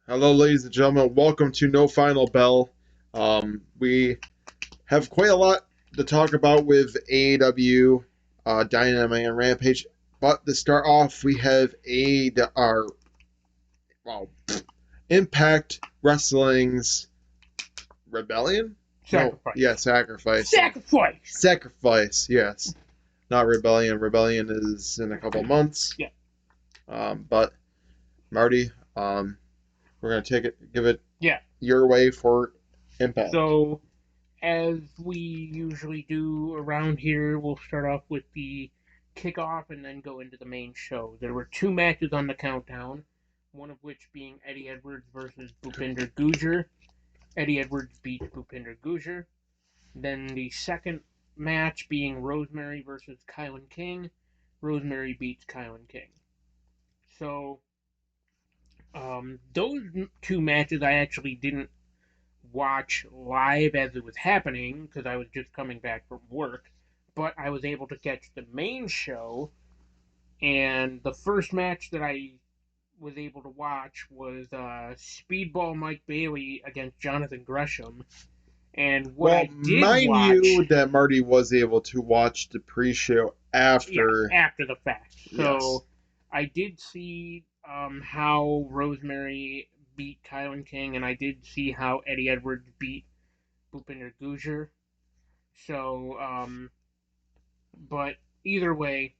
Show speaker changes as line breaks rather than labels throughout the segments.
Hello, ladies and gentlemen. Welcome to No Final Bell. We have quite a lot to talk about with AEW Dynamite and Rampage. But to start off, we have our well, Impact Wrestling's Rebellion. No,
Sacrifice.
yeah, Sacrifice.
Sacrifice.
Sacrifice. Yes, not Rebellion. Rebellion is in a couple months.
Yeah.
But Marty, we're gonna give it
Yeah.
your way for Impact.
So, as we usually do around here, we'll start off with the kickoff and then go into the main show. There were two matches on the countdown, one of which being Eddie Edwards versus Bhupinder Gujjar. Eddie Edwards beat Bhupinder Gujjar. Then the second match being Rosemary versus Kylan King. Rosemary beats Kylan King. So, those two matches I actually didn't watch live as it was happening because I was just coming back from work, but I was able to catch the main show. And the first match that I was able to watch was Speedball Mike Bailey against Jonathan Gresham. And what I did
mind
watch,
you that Marty was able to watch the pre-show after.
yeah, after the fact.
Yes.
So I did see how Rosemary beat Kylan King, and I did see how Eddie Edwards beat Bhupinder Gujjar. So, but either way,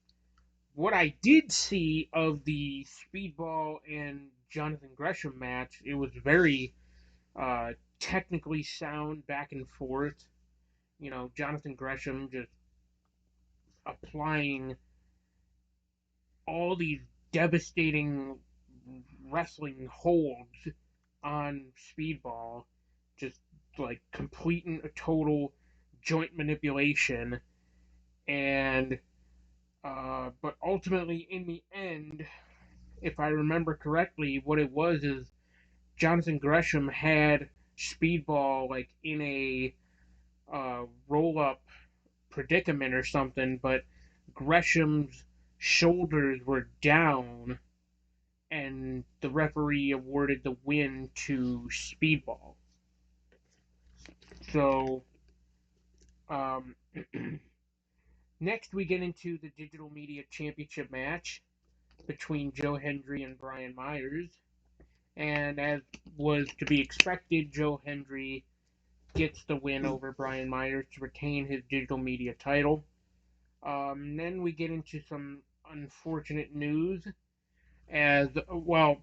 what I did see of the Speedball and Jonathan Gresham match, it was very technically sound back and forth. You know, Jonathan Gresham just applying all these devastating wrestling holds on Speedball, just like completing a total joint manipulation. And but ultimately, in the end, if I remember correctly, what it was is Jonathan Gresham had Speedball like in a roll up predicament or something, but Gresham's shoulders were down, and the referee awarded the win to Speedball. So, um, next we get into the Digital Media Championship match between Joe Hendry and Brian Myers. And as was to be expected, Joe Hendry gets the win over Brian Myers to retain his digital media title. Then we get into some unfortunate news. As well,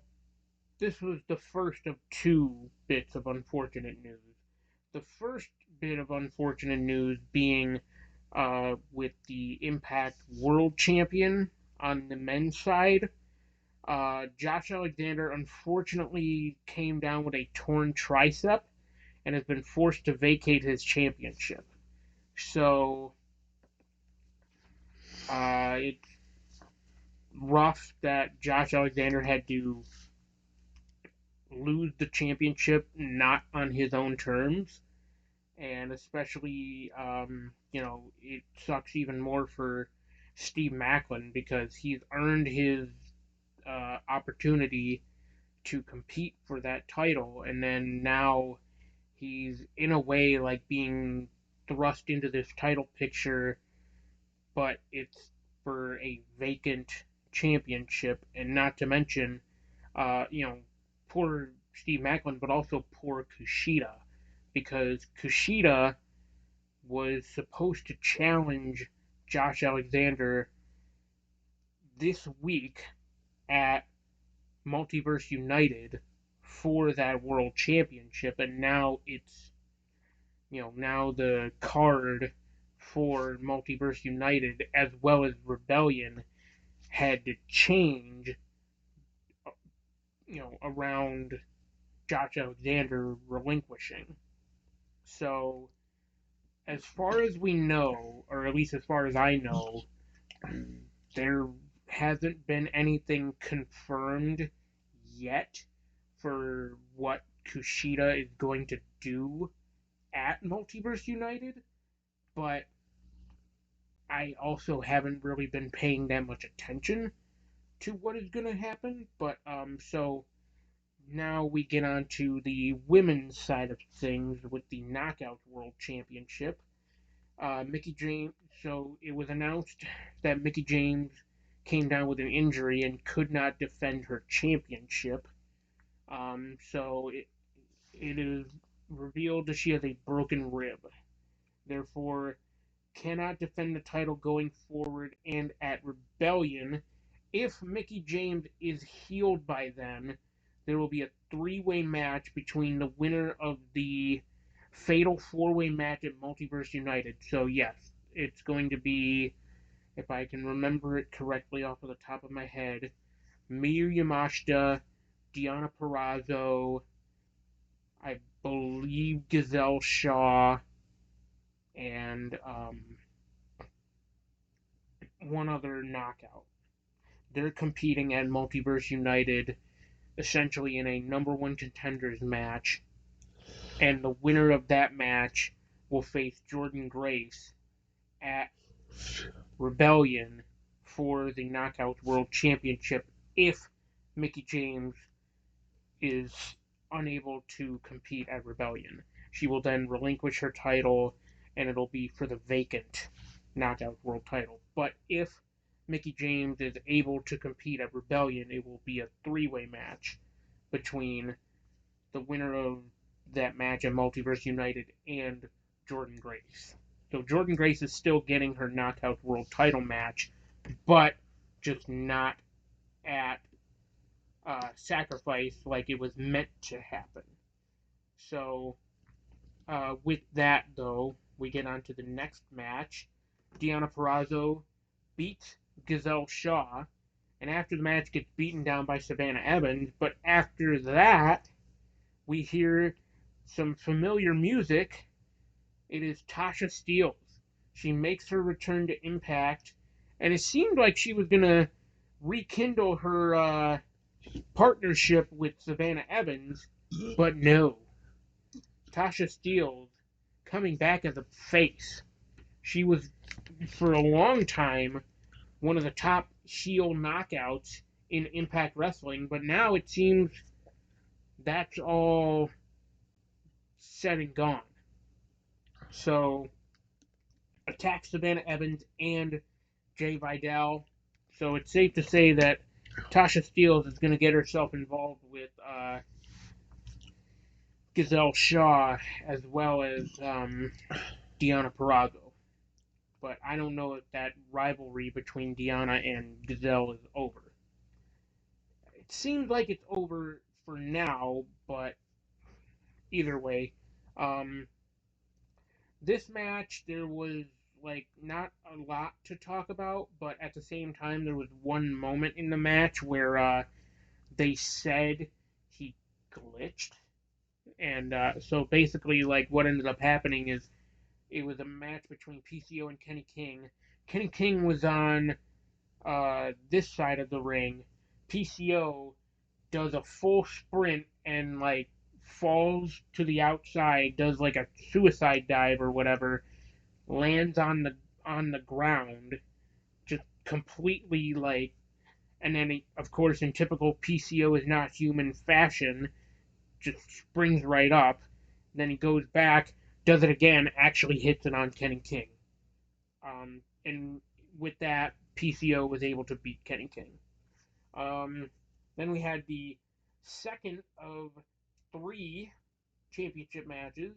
this was the first of two bits of unfortunate news. The first bit of unfortunate news being with the Impact World Champion on the men's side. Josh Alexander unfortunately came down with a torn tricep and has been forced to vacate his championship. So it's rough that Josh Alexander had to lose the championship not on his own terms. And especially, it sucks even more for Steve Macklin because he's earned his opportunity to compete for that title, and then now he's in a way like being thrust into this title picture, but it's for a vacant championship, and not to mention, poor Steve Macklin, but also poor Kushida, because Kushida was supposed to challenge Josh Alexander this week at Multiverse United for that world championship, and now now the card for Multiverse United as well as Rebellion had to change, around Josh Alexander relinquishing. So, as far as we know, or at least as far as I know, there hasn't been anything confirmed yet for what Kushida is going to do at Multiverse United, but I also haven't really been paying that much attention to what is going to happen. But so now we get on to the women's side of things with the Knockout World Championship. Mickie James. So it was announced that Mickie James came down with an injury and could not defend her championship. So it is revealed that she has a broken rib. Therefore, cannot defend the title going forward, and at Rebellion, if Mickie James is healed by then, there will be a three-way match between the winner of the Fatal 4-Way match at Multiverse United. So yes, it's going to be, if I can remember it correctly off of the top of my head, Miyu Yamashita, Deonna Purrazzo, I believe Gazelle Shaw, and one other knockout. They're competing at Multiverse United essentially in a number one contenders match, and the winner of that match will face Jordan Grace at Rebellion for the Knockouts World Championship if Mickie James is unable to compete at Rebellion. She will then relinquish her title, and it'll be for the vacant Knockout World title. But if Mickie James is able to compete at Rebellion, it will be a three-way match between the winner of that match at Multiverse United and Jordan Grace. So Jordan Grace is still getting her Knockout World title match, but just not at Sacrifice like it was meant to happen. So with that, though, we get on to the next match. Deonna Purrazzo beats Gazelle Shaw, and after the match gets beaten down by Savannah Evans. But after that, we hear some familiar music. It is Tasha Steelz. She makes her return to Impact, and it seemed like she was going to rekindle her partnership with Savannah Evans, but no. Tasha Steelz coming back as a face. She was, for a long time, one of the top heel knockouts in Impact Wrestling, but now it seems that's all said and gone. So, attack Savannah Evans and Jay Vidal. So it's safe to say that Tasha Steelz is going to get herself involved with Gazelle Shaw as well as Deonna Purrazzo. But I don't know if that rivalry between Deonna and Gazelle is over. It seems like it's over for now, but either way, um, this match there was like not a lot to talk about, but at the same time there was one moment in the match where they said he glitched, and so basically like what ended up happening is it was a match between PCO and Kenny King. Kenny King was on this side of the ring. PCO does a full sprint and like falls to the outside, does like a suicide dive or whatever, lands on the ground, just completely like, and then he, of course in typical PCO is not human fashion, just springs right up. Then he goes back, does it again, actually hits it on Kenny King. And with that, PCO was able to beat Kenny King. Then we had the second of three championship matches.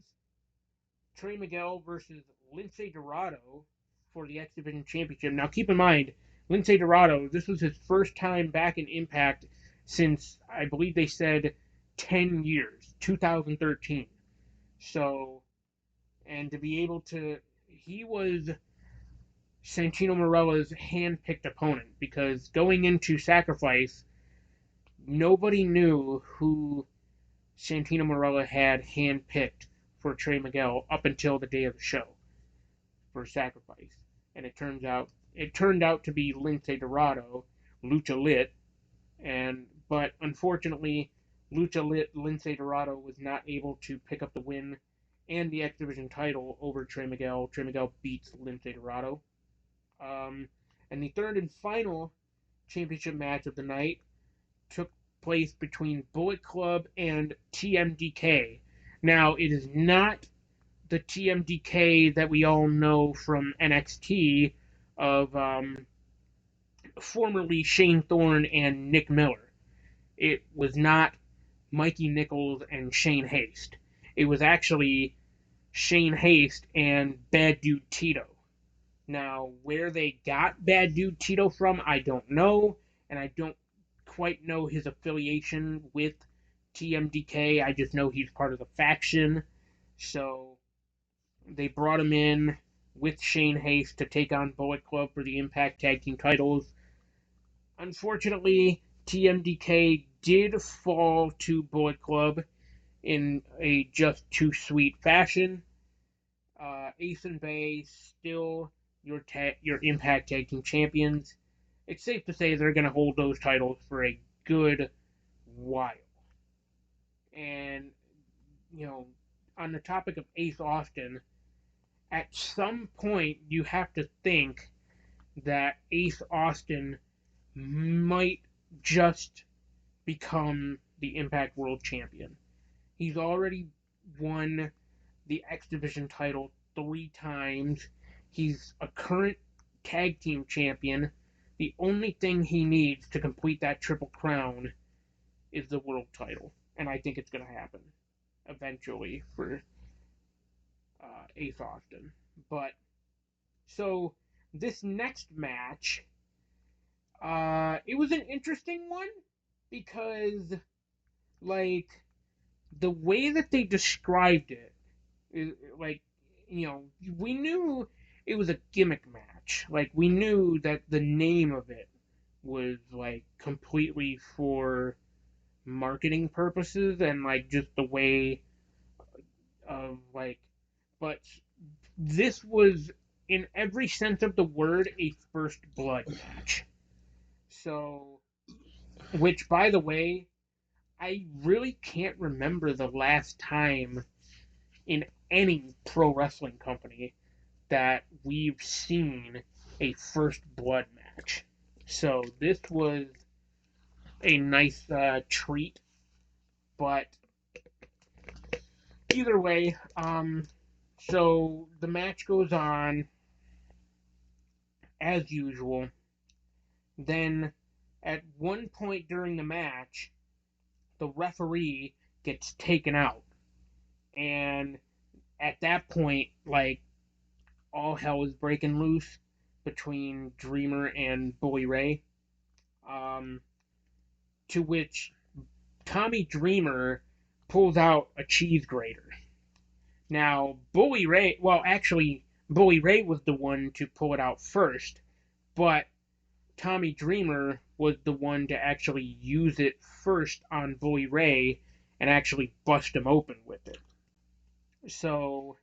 Trey Miguel versus Lince Dorado for the X Division Championship. Now keep in mind, Lince Dorado, this was his first time back in Impact since I believe they said 10 years, 2013. So, and to be able to, he was Santino Marella's hand-picked opponent because going into Sacrifice, nobody knew who Santino Marella had hand-picked for Trey Miguel up until the day of the show for Sacrifice, and it turned out to be Lince Dorado, Lucha Lit, but unfortunately, Lucha Lit Lince Dorado was not able to pick up the win and the X Division title over Trey Miguel. Trey Miguel beats Lince Dorado. And the third and final championship match of the night took place between Bullet Club and TMDK. Now, it is not the TMDK that we all know from NXT of formerly Shane Thorne and Nick Miller. It was not Mikey Nichols and Shane Haste. It was actually Shane Haste and Bad Dude Tito. Now, where they got Bad Dude Tito from, I don't know, and I don't quite know his affiliation with TMDK. I just know he's part of the faction. So they brought him in with Shane Haste to take on Bullet Club for the Impact Tag Team titles. Unfortunately, TMDK did fall to Bullet Club in a just too sweet fashion. Ace and Bay still your Impact Tag Team champions. It's safe to say they're going to hold those titles for a good while. And, on the topic of Ace Austin, at some point you have to think that Ace Austin might just become the Impact World Champion. He's already won the X Division title 3 times. He's a current tag team champion. The only thing he needs to complete that Triple Crown is the world title. And I think it's going to happen eventually for Ace Austin. But, so, this next match, it was an interesting one because, the way that they described it, we knew it was a gimmick match. We knew that the name of it was, completely for marketing purposes and, just the way of, but this was, in every sense of the word, a first blood match. So, which, by the way, I really can't remember the last time in any pro wrestling company that we've seen a first blood match. So this was a nice treat, but either way, so the match goes on as usual. Then at one point during the match, the referee gets taken out. And at that point, all hell is breaking loose between Dreamer and Bully Ray. To which Tommy Dreamer pulls out a cheese grater. Now, Bully Ray was the one to pull it out first, but Tommy Dreamer was the one to actually use it first on Bully Ray and actually bust him open with it. So,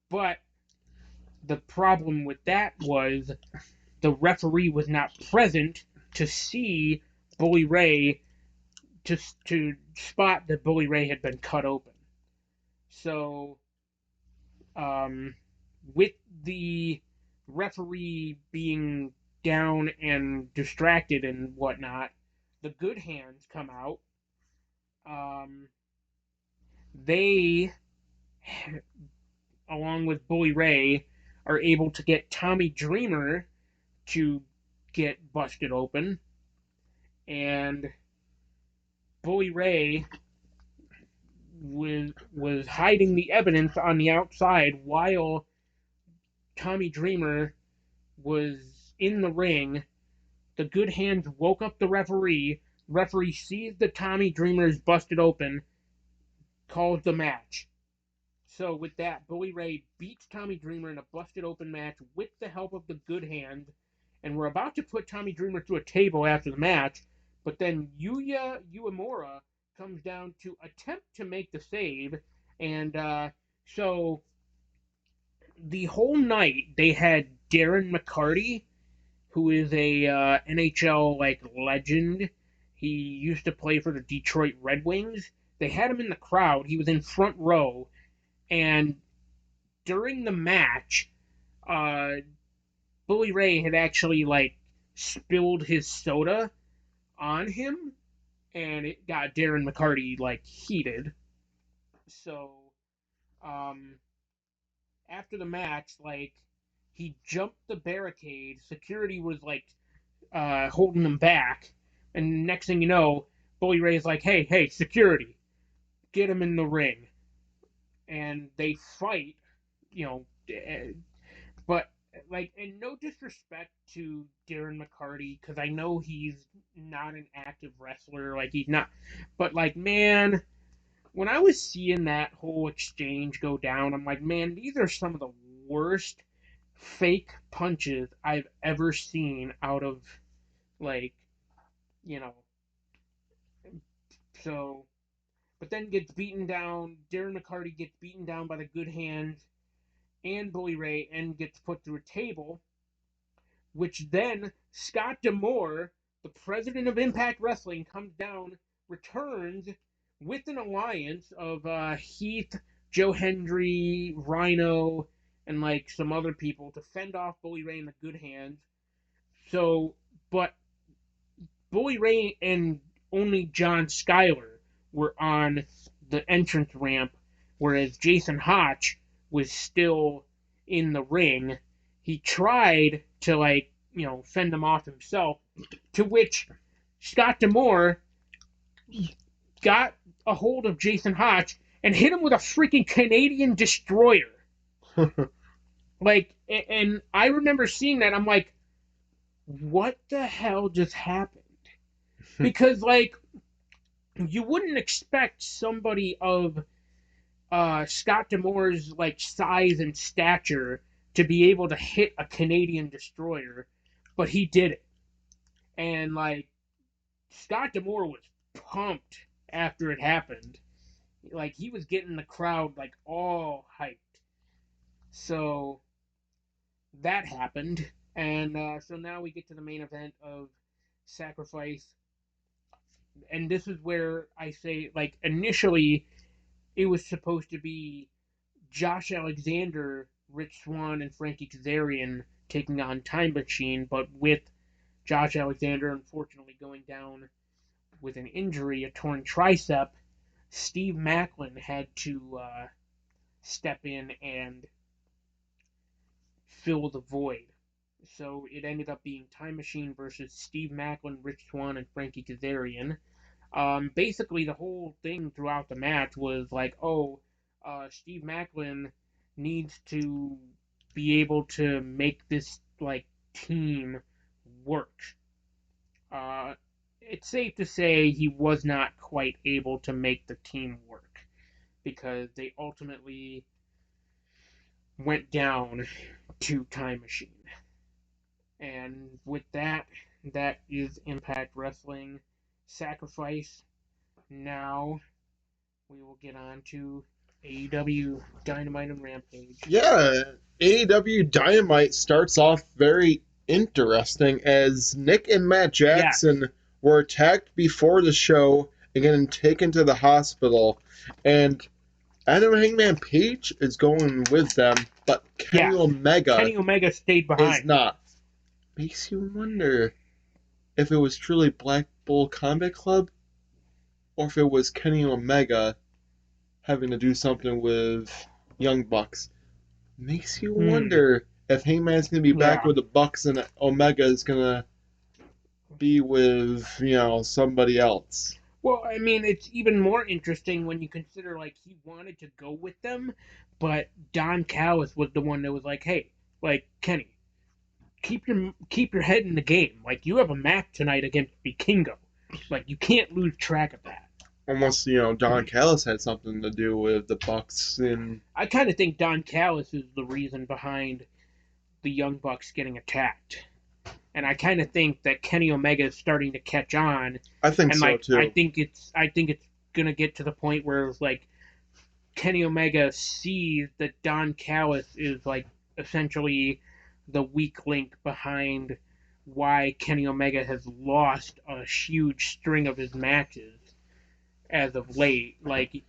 but the problem with that was the referee was not present to see Bully Ray to spot that Bully Ray had been cut open. So, with the referee being down and distracted and whatnot, the Good Hands come out. They, along with Bully Ray, are able to get Tommy Dreamer to get busted open. And Bully Ray was hiding the evidence on the outside while Tommy Dreamer was in the ring. The Good Hands woke up the referee. Referee sees that Tommy Dreamer is busted open, calls the match. So with that, Bully Ray beats Tommy Dreamer in a busted open match with the help of the Good Hands, and we're about to put Tommy Dreamer through a table after the match, but then Yuya Uemura comes down to attempt to make the save, and so the whole night they had Darren McCarty, who is a NHL legend. He used to play for the Detroit Red Wings. They had him in the crowd. He was in front row, and during the match, Bully Ray had actually spilled his soda on him, and it got Darren McCarty like heated. So um, after the match, like he jumped the barricade. Security was like holding him back, and next thing you know, Bully Ray's like, "Hey, security, get him in the ring," and they fight. You know, but like, and no disrespect to Darren McCarty, because I know he's not an active wrestler, like he's not, but like, man, when I was seeing that whole exchange go down, I'm like, man, these are some of the worst fake punches I've ever seen out of, like, you know, so, but then gets beaten down. Darren McCarty gets beaten down by the good hands and Bully Ray and gets put through a table, which then Scott D'Amore, the president of Impact Wrestling, comes down, returns with an alliance of Heath, Joe Hendry, Rhino, and like some other people to fend off Bully Ray and the Good Hands. So, but Bully Ray and only John Schuyler were on the entrance ramp, whereas Jason Hotch was still in the ring. He tried to, like, fend them off himself, to which Scott D'Amore got a hold of Jason Hotch and hit him with a freaking Canadian destroyer. Like, and I remember seeing that. I'm like, what the hell just happened? Because, like, you wouldn't expect somebody of Scott D'Amore's like size and stature to be able to hit a Canadian destroyer, but he did it. And like Scott D'Amore was pumped after it happened. Like he was getting the crowd like all hyped. So that happened, and so now we get to the main event of Sacrifice, and this is where I say, like, initially it was supposed to be Josh Alexander, Rich Swann, and Frankie Kazarian taking on Time Machine, but with Josh Alexander unfortunately going down with an injury, a torn tricep, Steve Maclin had to step in and fill the void. So it ended up being Time Machine versus Steve Maclin, Rich Swann, and Frankie Kazarian. Basically, the whole thing throughout the match was like, oh, Steve Maclin needs to be able to make this like team work. Uh, it's safe to say he was not quite able to make the team work because they ultimately went down to Time Machine. And with that, that is Impact Wrestling Sacrifice. Now we will get on to AEW Dynamite and Rampage.
Yeah, AEW Dynamite starts off very interesting as Nick and Matt Jackson were attacked before the show and getting taken to the hospital. And Adam Hangman Page is going with them, but Kenny
Omega stayed behind.
Is not. Makes you wonder if it was truly Black Bull Combat Club or if it was Kenny Omega having to do something with Young Bucks. Makes you wonder if Hangman's going to be back with the Bucks and Omega is going to be with, somebody else.
Well, I mean, it's even more interesting when you consider, like, he wanted to go with them, but Don Callis was the one that was like, hey, like, Kenny, keep your head in the game. Like, you have a match tonight against Vikingo. Like, you can't lose track of that.
Almost, Don Callis had something to do with the Bucks.
I kind of think Don Callis is the reason behind the Young Bucks getting attacked. And I kind of think that Kenny Omega is starting to catch on.
I think
and,
so,
like,
too.
I think it's going to get to the point where it's like Kenny Omega sees that Don Callis is, like, essentially the weak link behind why Kenny Omega has lost a huge string of his matches as of late. Like,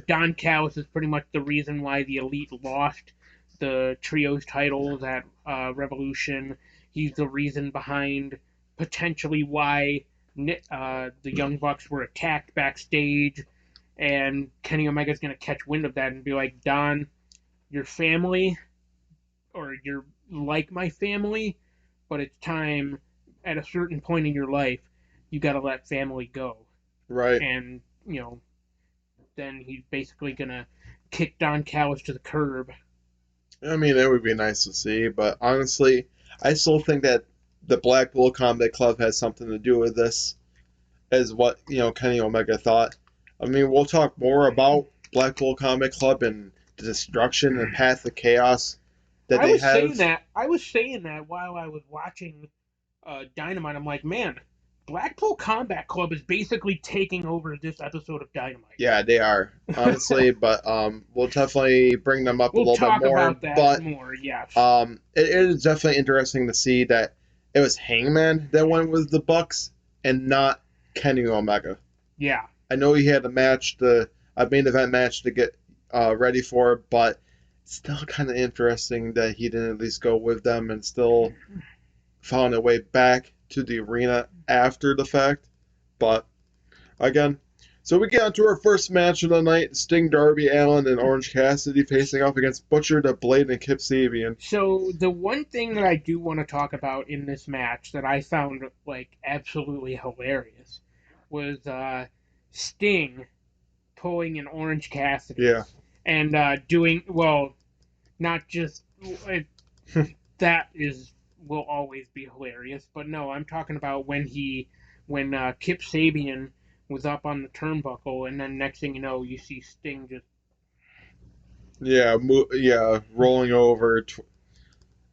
Don Callis is pretty much the reason why the Elite lost the Trios titles at Revolution. He's the reason behind potentially why the Young Bucks were attacked backstage, and Kenny Omega's going to catch wind of that and be like, Don, your family, or you're like my family, but it's time at a certain point in your life, you got to let family go.
Right.
And, then he's basically going to kick Don Callis to the curb.
I mean, it would be nice to see, but honestly, I still think that the Blackpool Combat Club has something to do with this, as what, Kenny Omega thought. I mean, we'll talk more about Blackpool Combat Club and the destruction and path of chaos that they have.
I was saying that while I was watching Dynamite. I'm like, man, Blackpool Combat Club is basically taking over this episode of Dynamite.
Yeah, they are, honestly, but we'll definitely bring them up a little bit more.
We'll talk about that more, yes.
It is definitely interesting to see that it was Hangman that went with the Bucks and not Kenny Omega.
Yeah.
I know he had a main event match to get ready for, but it's still kind of interesting that he didn't at least go with them and still found a way back to the arena after the fact. But again, so we get on to our first match of the night: Sting, Darby Allin, and Orange Cassidy facing off against Butcher, the Blade, and Kip Sabian.
So the one thing that I do want to talk about in this match that I found absolutely hilarious was Sting pulling an Orange Cassidy.
Yeah.
And doing, not just that will always be hilarious, but no, I'm talking about when Kip Sabian was up on the turnbuckle, and then next thing you know, you see Sting just
rolling over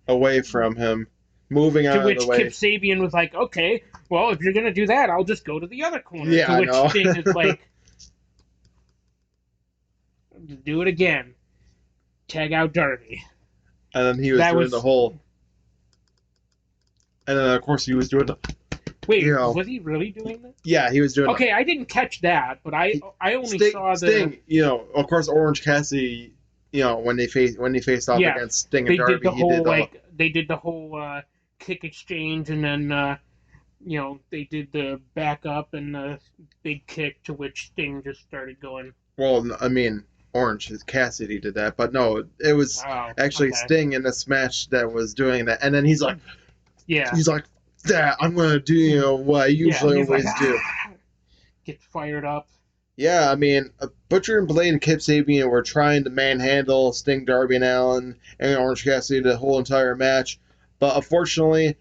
away from him, moving out of the way.
To which Kip Sabian was like, okay, well, if you're gonna do that, I'll just go to the other corner.
Yeah,
to which Sting is like, do it again. Tag out Darby.
And then he was doing the whole. And then, of course, he was doing the.
Wait, was he really doing that?
Yeah, he was doing.
Okay, I didn't catch that, but I only saw the
Sting. Of course, Orange Cassidy. When they faced off against Sting and Darby,
they did the whole kick exchange, and then they did the back up and the big kick, to which Sting just started going.
Well, I mean, Orange Cassidy did that, but no, it was actually Sting in this match that was doing that, and then he's like, he's like, that I'm gonna do what I usually always do.
Gets fired up.
Yeah, I mean, Butcher and Blade and Kip Sabian were trying to manhandle Sting, Darby, and Allin, and Orange Cassidy the whole entire match, but unfortunately,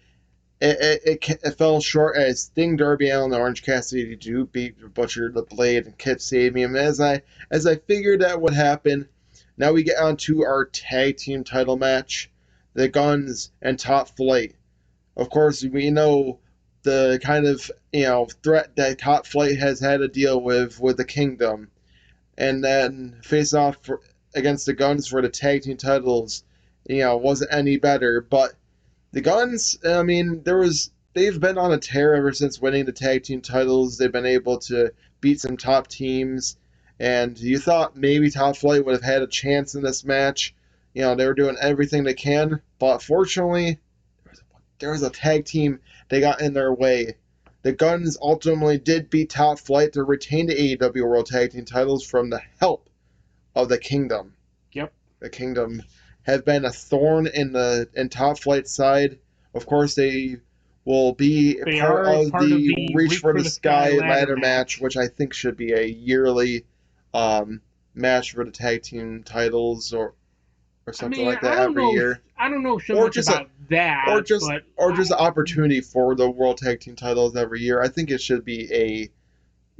it fell short as Sting, Darby Allin, and Orange Cassidy do beat Butcher, the Blade, and Kip Sabian. As I figured that would happen, now we get on to our tag team title match, the Guns and Top Flight. Of course, we know the kind of threat that Top Flight has had to deal with the Kingdom, and then face off against the Guns for the tag team titles, wasn't any better. But the Guns, I mean, they've been on a tear ever since winning the tag team titles. They've been able to beat some top teams, and you thought maybe Top Flight would have had a chance in this match. They were doing everything they can, but fortunately, there was a tag team that got in their way. The Guns ultimately did beat Top Flight to retain the AEW World Tag Team titles from the help of the Kingdom.
Yep.
The Kingdom have been a thorn in Top Flight's side. Of course, they will be part of the Reach for the Sky ladder match, which I think should be a yearly match for the tag team titles or something like that every year.
I don't know so much about that.
Or just an opportunity for the World Tag Team titles every year. I think it should be a,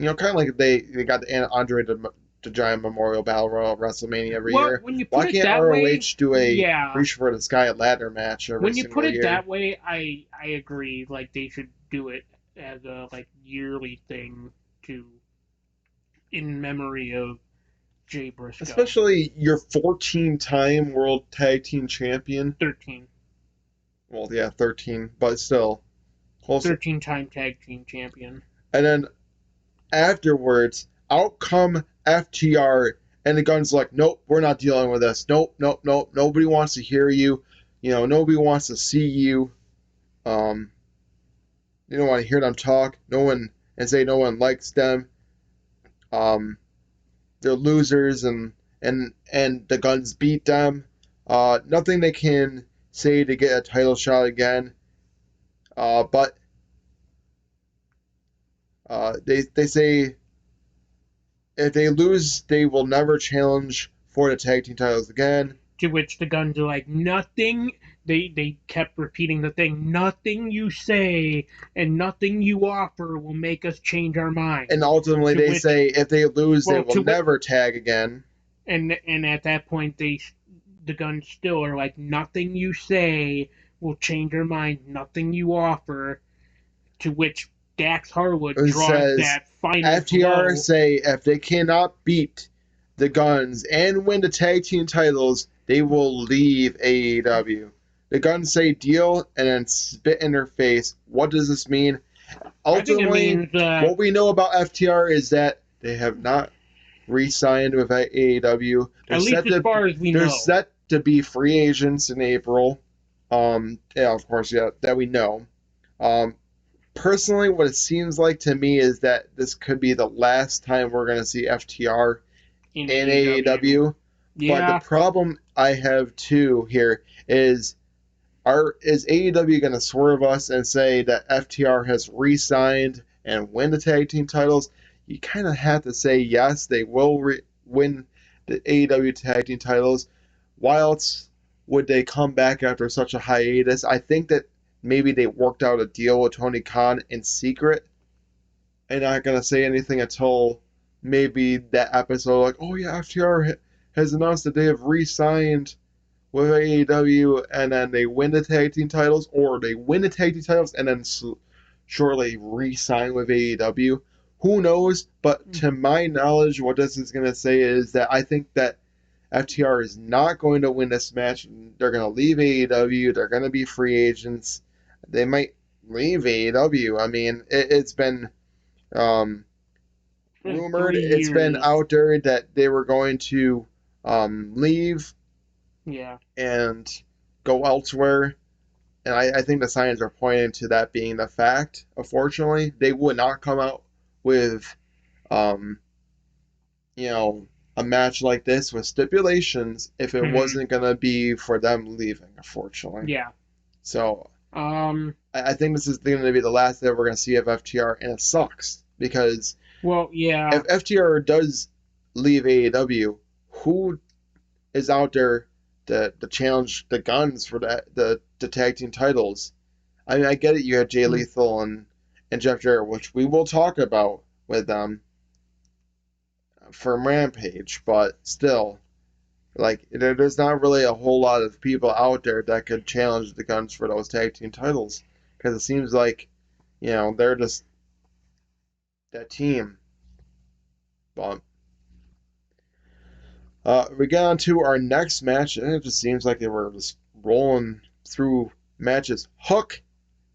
kind of like they got the Andre the Giant Memorial Battle Royal at WrestleMania every year. Why can't ROH do a Reach for the Sky ladder match every single year? When you put it
that way, I agree. Like, they should do it as a yearly thing in memory of Jay Briscoe.
Especially your 14-time World Tag Team Champion.
13.
Well, yeah, 13, but still.
13-time Tag Team Champion.
And then afterwards, out come FTR, and the Guns like, nope, we're not dealing with this. Nope. Nobody wants to hear you. Nobody wants to see you. You don't want to hear them talk. And say no one likes them. They're losers, and the Guns beat them. Nothing they can say to get a title shot again. But they say if they lose, they will never challenge for the tag team titles again.
To which the Guns are like, nothing. They kept repeating the thing, nothing you say and nothing you offer will make us change our mind.
And ultimately, they say if they lose, they will never tag again.
And at that point, the Guns still are like, nothing you say will change our mind, nothing you offer. To which Dax Harwood draws that final
FTR
blow.
say if they cannot beat the Guns and win the tag team titles, they will leave AEW. The Guns say deal and then spit in their face. What does this mean? Ultimately, what we know about FTR is that they have not re-signed with AEW.
At least as far as we know.
They're set to be free agents in April. Yeah, of course, yeah, that we know. Personally, what it seems like to me is that this could be the last time we're going to see FTR in AEW.
Yeah.
But the problem I have too here is AEW going to swerve us and say that FTR has re-signed and win the tag team titles? You kind of have to say yes, they will win the AEW tag team titles. Why else would they come back after such a hiatus? I think that maybe they worked out a deal with Tony Khan in secret and not going to say anything until maybe that episode, like, oh yeah, FTR has announced that they have re-signed with AEW, and then they win the tag team titles, or they win the tag team titles and then shortly re-sign with AEW. Who knows? But to my knowledge, what this is going to say is that I think that FTR is not going to win this match. They're going to leave AEW. They're going to be free agents. They might leave AEW. I mean, it's been rumored. It's been out there that they were going to leave.
Yeah.
And go elsewhere. And I think the signs are pointing to that being the fact. Unfortunately, they would not come out with, a match like this with stipulations if it wasn't going to be for them leaving, unfortunately.
Yeah.
So, I think this is going to be the last that we're going to see of FTR, and it sucks because if FTR does leave AEW, who is out there to challenge the Guns for the tag team titles? I mean, I get it. You have Jay Lethal and Jeff Jarrett, which we will talk about with them from Rampage, but still, like, there's not really a whole lot of people out there that could challenge the Guns for those tag team titles because it seems like, they're just that team. But we get on to our next match, and it just seems like they were just rolling through matches. Hook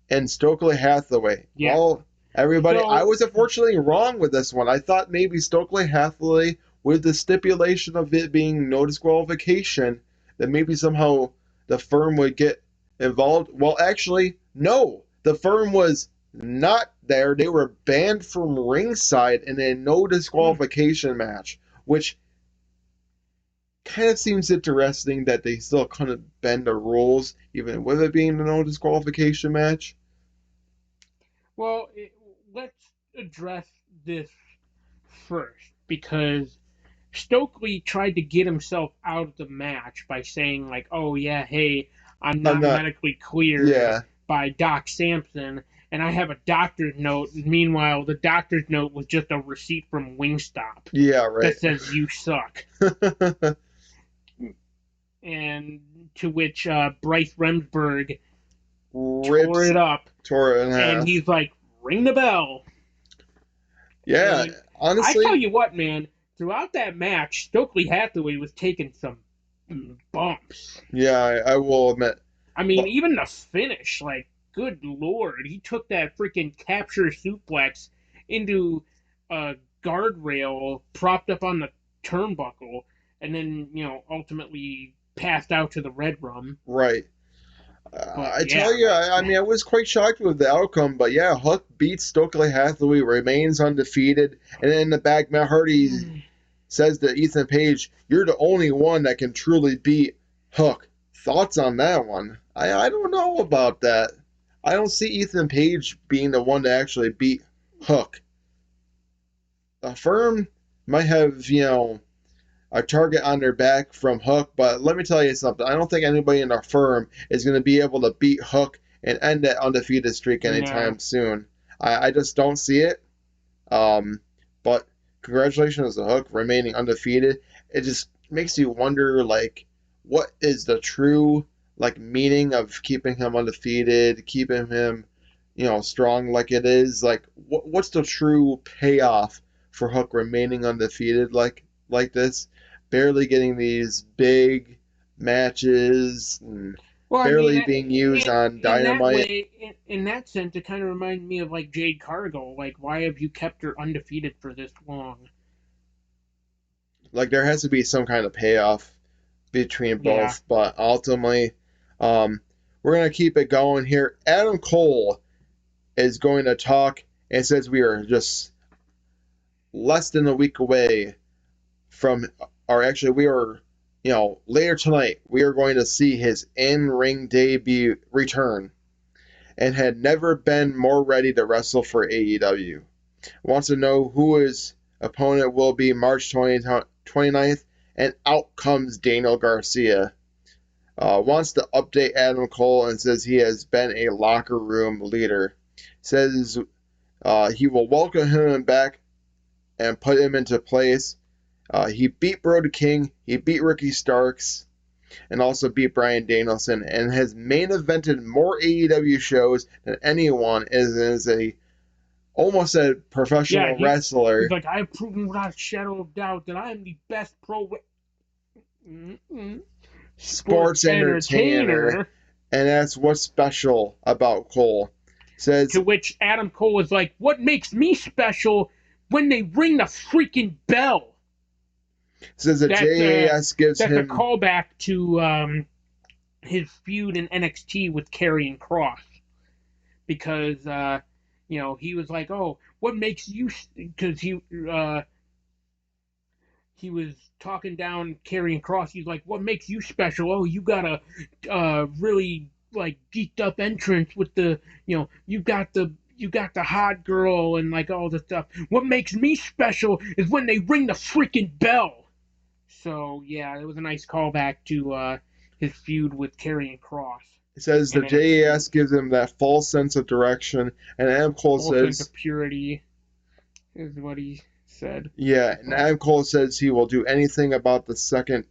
and Stokely Hathaway.
Yeah.
Well, everybody, I was unfortunately wrong with this one. I thought maybe Stokely Hathaway, with the stipulation of it being no disqualification, that maybe somehow the firm would get involved. Well, actually, no. The firm was not there. They were banned from ringside in a no disqualification match, which kind of seems interesting that they still couldn't bend the rules, even with it being a no disqualification match.
Well, let's address this first, because Stokely tried to get himself out of the match by saying, like, oh yeah, hey, I'm not medically cleared by Doc Sampson, and I have a doctor's note. Meanwhile, the doctor's note was just a receipt from Wingstop.
Yeah, right.
That says you suck. And to which Bryce Remsburg tore it up.
Tore it in half.
And he's like, ring the bell.
Yeah, and honestly.
I tell you what, man, throughout that match, Stokely Hathaway was taking some bumps.
Yeah, I will admit.
I mean, even the finish, like, good lord, he took that freaking capture suplex into a guardrail propped up on the turnbuckle, and then, ultimately passed out to the Red Rum.
Right.
But
I
yeah,
tell you, I mean, I was quite shocked with the outcome, but yeah, Hook beats Stokely Hathaway, remains undefeated, and in the back, Matt Hardy says to Ethan Page, "You're the only one that can truly beat Hook." Thoughts on that one? I don't know about that. I don't see Ethan Page being the one to actually beat Hook. The firm might have, a target on their back from Hook, but let me tell you something. I don't think anybody in the firm is going to be able to beat Hook and end that undefeated streak
no.
anytime soon. I just don't see it. But congratulations to Hook remaining undefeated. It just makes you wonder, like, what is the true meaning of keeping him undefeated, keeping him, strong like it is. Like, what's the true payoff for Hook remaining undefeated like this, barely getting these big matches and
Well, I mean,
barely being used on
in that
Dynamite.
way, in that sense, it kind of reminded me of like Jade Cargill. Like, why have you kept her undefeated for this long?
Like, there has to be some kind of payoff between
Yeah,
both. But ultimately, um, we're going to keep it going here. Adam Cole is going to talk and says we are just less than a week away from, or actually, we are, later tonight, we are going to see his in ring debut return and had never been more ready to wrestle for AEW. Wants to know who his opponent will be March 29th, and out comes Daniel Garcia. Wants to update Adam Cole and says he has been a locker room leader. Says he will welcome him back and put him into place. He beat Brody King, he beat Ricky Starks, and also beat Bryan Danielson, and has main evented more AEW shows than anyone. Is a almost a
yeah.
professional
He's
wrestler,
like, I have proven without a shadow of doubt that I am the best
sports
sports
entertainer,
entertainer.
and that's what's special about Cole. Says
To which Adam Cole was like, "What makes me special when they ring the freaking bell?"
says that
That's
JAS gives
that's a
him.
callback to his feud in NXT with Karrion Kross because he was like, "Oh, what makes you?" Because he was talking down Karrion Kross. He's like, "What makes you special? Oh, you got a really like geeked up entrance with the you got the hot girl and like all the stuff. What makes me special is when they ring the freaking bell." So yeah, it was a nice callback to his feud with Karrion Kross
It says
in
that
NXT.
JAS gives him that false sense of direction, and Adam Cole
Full sense
says,
of purity is what he said.
yeah, and
But
Adam Cole says he will do anything about the second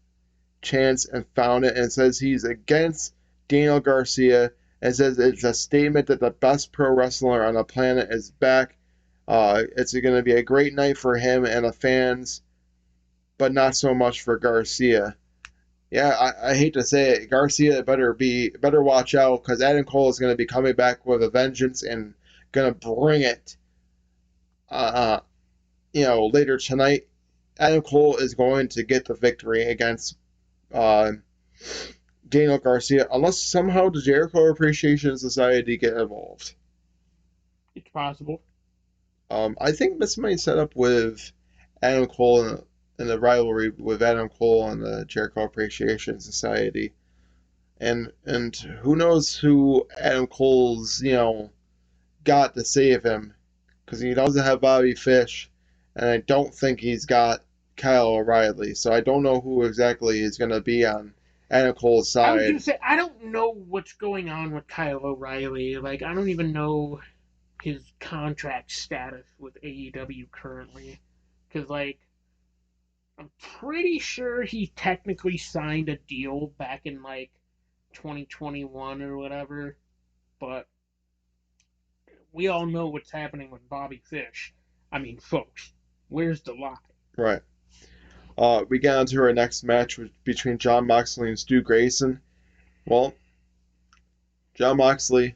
chance and found it, and says he's against Daniel Garcia, and says it's a statement that the best pro wrestler on the planet is back. It's going to be a great night for him and the fans, but not so much for Garcia. Yeah, I hate to say it, Garcia better watch out because Adam Cole is going to be coming back with a vengeance and going to bring it. Uh, later tonight, Adam Cole is going to get the victory against uh, Daniel Garcia, unless somehow the Jericho Appreciation Society get involved.
it's possible.
I think this might set up with Adam Cole and the rivalry with Adam Cole and the Jericho Appreciation Society. And who knows who Adam Cole's got to save him because he doesn't have Bobby Fish, and I don't think he's got Kyle O'Reilly. So I don't know who exactly is going to be on Adam Cole's
I was gonna
side.
say I don't know what's going on with Kyle O'Reilly. Like I don't even know his contract status with AEW currently, because like I'm pretty sure he technically signed a deal back in like 2021 or whatever, but we all know what's happening with Bobby Fish. I mean, folks, where's the lie?
Right. We get on to our next match between Jon Moxley and Stu Grayson. Well, Jon Moxley,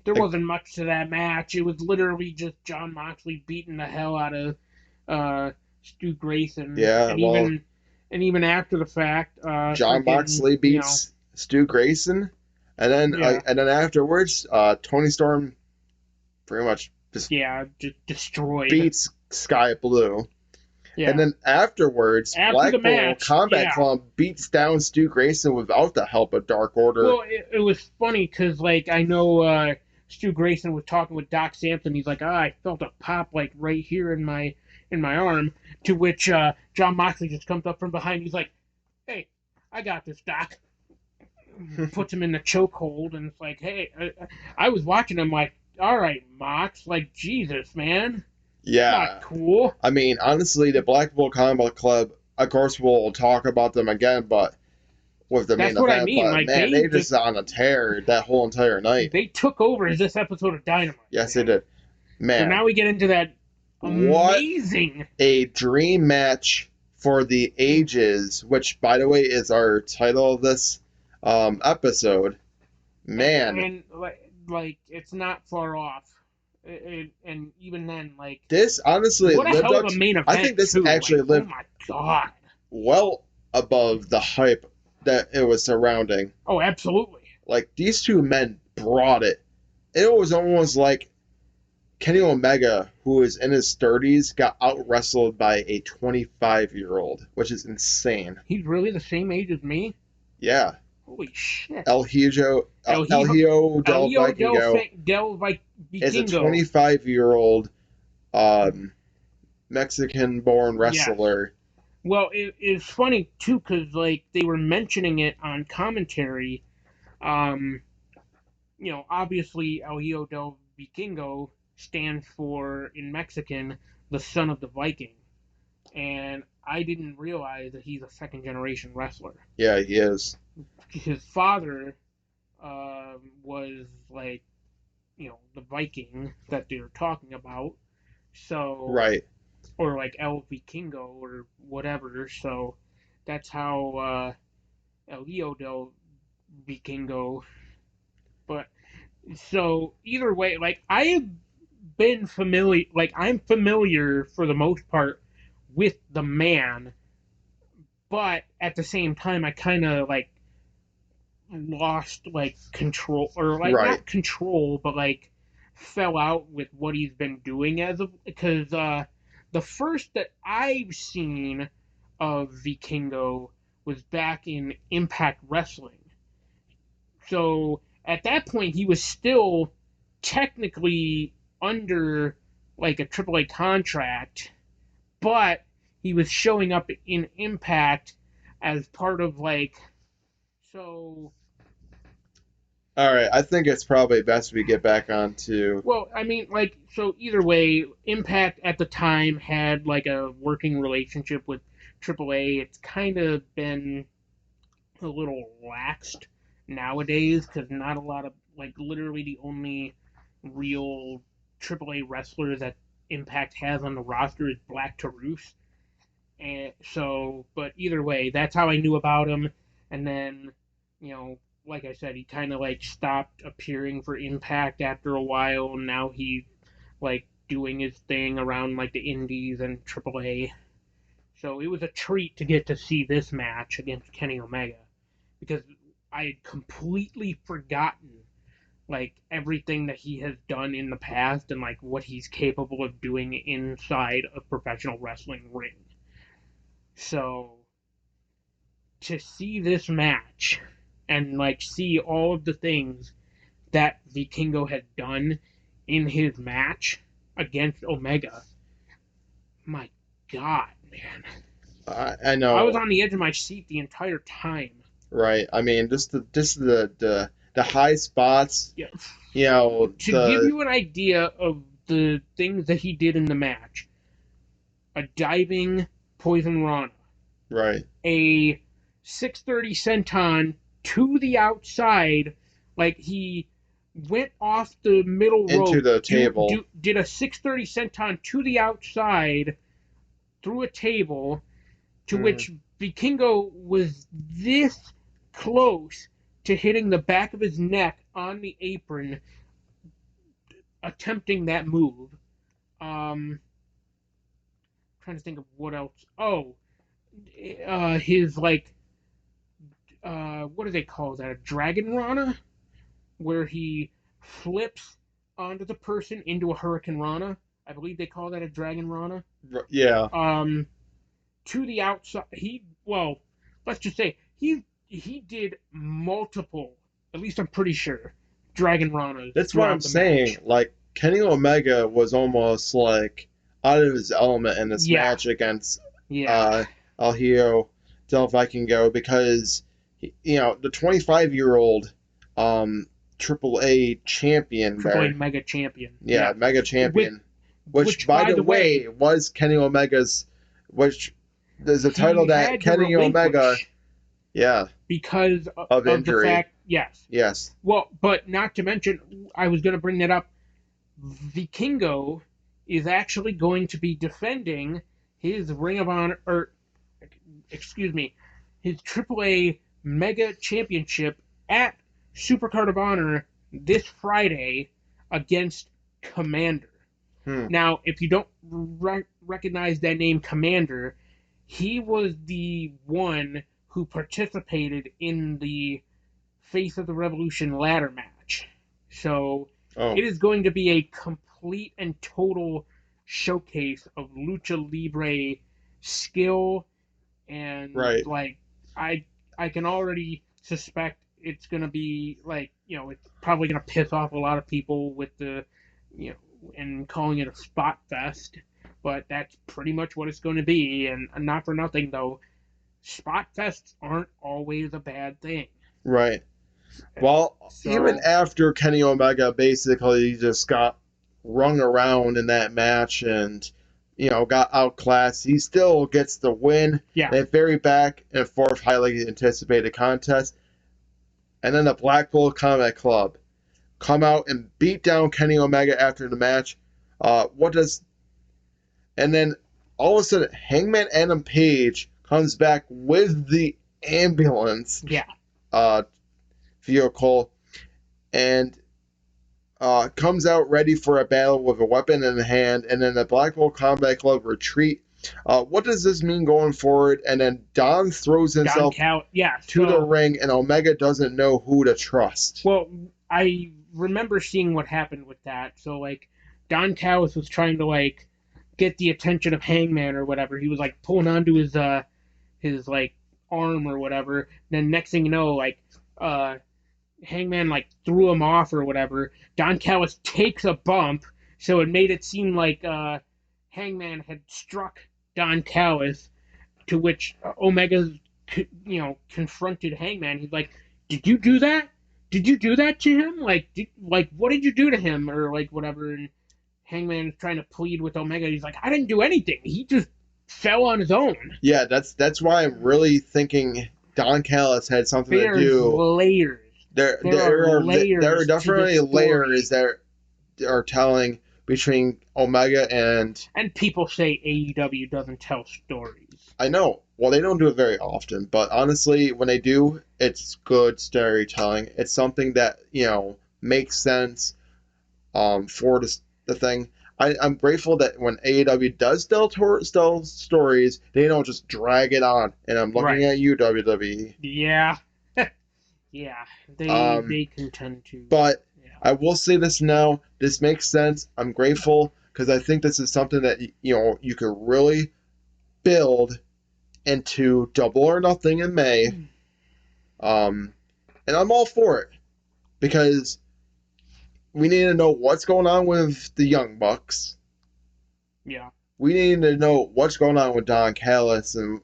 There
like,
wasn't much to that match. It was literally just Jon Moxley beating the hell out of Stu Grayson,
yeah, well,
and even after the fact,
Jon
freaking
Moxley beats Stu Grayson.
Yeah.
and then afterwards, Tony Storm pretty much just
Yeah, destroyed.
beats Sky Blue. And
Yeah.
then afterwards,
After the
Blackpool
match,
Combat
yeah.
Club beats down Stu Grayson without the help of Dark Order.
Well, it was funny because, like, I know Stu Grayson was talking with Doc Sampson. He's like, I felt a pop, like, right here in my arm. To which John Moxley just comes up from behind. He's like, hey, I got this, Doc. Puts him in the chokehold, and it's like, hey, I was watching him like, all right, Mox, like, Jesus, man. Not
Yeah.
cool.
I mean, honestly, the Blackpool Combat Club, of course, we'll talk about them again, but with the main
That's what I
event,
mean.
but
Like,
man, they just on a tear that whole entire night.
they took over as this episode of Dynamite.
Yes,
Man.
they did. Man.
So now we get into that
What
amazing
a dream match for the ages, which, by the way, is our title of this episode. Man,
and like it's not far off. And even then, like,
this honestly
what a
lived
hell
up
of a
to,
main event
I think this
too.
actually
Like,
lived
oh my god.
well above the hype that it was surrounding.
Oh, absolutely.
Like, these two men brought it. It was almost like Kenny Omega, who is in his 30s, got out wrestled by a 25-year-old, which is insane.
He's really the same age as me.
Yeah.
Holy shit.
El Hijo del Vikingo
Del
is a
Vikingo.
25-year-old Mexican-born wrestler.
Yes. Well, it's funny too because like they were mentioning it on commentary. Obviously El Hijo del Vikingo stands for, in Mexican, the son of the Viking, and I didn't realize that he's a second generation wrestler.
Yeah, he is.
His father was like, the Viking that they're talking about. So,
right,
or like El Vikingo or whatever. So that's how El Hijo del Vikingo. But so either way, like I have been familiar, like I'm familiar for the most part with the man, but at the same time, I kind of like lost like control, or like
right.
not control, but like fell out with what he's been doing as of, because the first that I've seen of Vikingo was back in Impact Wrestling. So at that point, he was still technically under like a AAA contract, but he was showing up in Impact as part of like, so.
All right, I think it's probably best we get back on to.
Well, I mean, like, so either way, Impact at the time had like a working relationship with AAA. It's kind of been a little laxed nowadays because not a lot of, like, literally the only real AAA wrestler that Impact has on the roster is Black Taurus. And so, but either way, that's how I knew about him. And then, like I said, he kind of like stopped appearing for Impact after a while. And now he's like doing his thing around like the Indies and AAA. So it was a treat to get to see this match against Kenny Omega because I had completely forgotten like everything that he has done in the past and like what he's capable of doing inside a professional wrestling ring. So to see this match and like see all of the things that Vikingo had done in his match against Omega, my God, man.
I know.
I was on the edge of my seat the entire time.
Right. I mean, just the high spots.
Yeah.
To
give you an idea of the things that he did in the match, a diving Poison Rana,
right,
a 630 senton to the outside, like he went off the middle rope
into the table,
did a 630 senton to the outside through a table, to which Vikingo was this close to hitting the back of his neck on the apron, attempting that move. Trying to think of what else. Oh, his like, what do they call that? A Dragon Rana? where he flips onto the person into a Hurricane Rana. I believe they call that a Dragon Rana.
Yeah.
To the outside. Let's just say he did multiple. At least I'm pretty sure Dragon Ranas
That's what I'm
throughout the
saying.
match.
Like, Kenny Omega was almost like out of his element in this
Yeah,
match against
yeah.
El Hijo del Vikingo because, the 25-year-old AAA champion
Triple A
there.
Mega Champion.
Yeah,
Yeah,
Mega
with
Champion. Which,
which
by
by
the
the way,
way, was Kenny Omega's. Which there's a title
he
that
had to
Kenny Omega,
relinquish
yeah,
because
of
of the
injury.
fact. Yes.
Yes.
Well, but not to mention, I was going to bring that up. Vikingo is actually going to be defending his Ring of Honor, or excuse me, his AAA Mega Championship at Supercard of Honor this Friday against Commander.
Hmm.
Now, if you don't recognize that name, Commander, he was the one who participated in the Face of the Revolution ladder match. So
Oh,
it is going to be a complete and total showcase of lucha libre skill, and
right.
like I I can already suspect it's gonna be like, it's probably gonna piss off a lot of people with the, and calling it a spot fest, but that's pretty much what it's going to be. And not for nothing though, spot fests aren't always a bad thing.
Right. Well, even
So
after Kenny Omega basically just got rung around in that match and, got outclassed, he still gets the win
yeah,
in a very back and forth, highly anticipated contest. And then the Blackpool Combat Club come out and beat down Kenny Omega after the match. What does. And then all of a sudden, Hangman Adam Page comes back with the ambulance
yeah,
vehicle and comes out ready for a battle with a weapon in hand, and then the Blackpool Combat Club retreat. What does this mean going forward? And then Don throws
Don
himself
Cal, yeah.
to the ring, and Omega doesn't know who to trust.
Well, I remember seeing what happened with that. So like, Don Callis was trying to like get the attention of Hangman or whatever. He was like pulling onto his like arm or whatever. And then next thing you know, like Hangman like threw him off or whatever. Don Callis takes a bump, so it made it seem like Hangman had struck Don Callis. To which Omega, confronted Hangman. He's like, "Did you do that? Did you do that to him? What did you do to him, or like whatever?" And Hangman's trying to plead with Omega. He's like, "I didn't do anything. He just fell on his own."
Yeah, that's why I'm really thinking Don Callis had something to
There's
do.
layers.
There
are layers.
there are
to
definitely
this story.
layers that are telling between Omega and.
And people say AEW doesn't tell stories.
I know. Well, they don't do it very often, but honestly, when they do, it's good storytelling. It's something that makes sense for the thing. I'm grateful that when AEW does tell stories, they don't just drag it on. And I'm looking
Right.
at you, WWE.
Yeah. Yeah. They can tend to.
But
Yeah.
I will say this now. This makes sense. I'm grateful because I think this is something that you could really build into Double or Nothing in May. And I'm all for it because we need to know what's going on with the Young Bucks.
Yeah.
We need to know what's going on with Don Callis and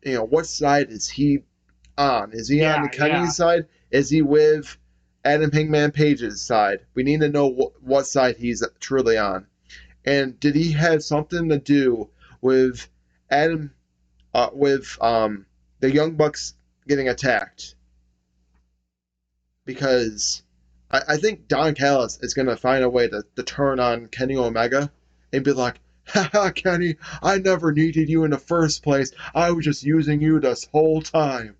what side is he on? Is he on the Kenny side? Is he with Adam Hangman Page's side? We need to know what side he's truly on. And did he have something to do with Adam, the Young Bucks getting attacked? Because I think Don Callis is going to find a way to turn on Kenny Omega and be like, haha, Kenny, I never needed you in the first place. I was just using you this whole time.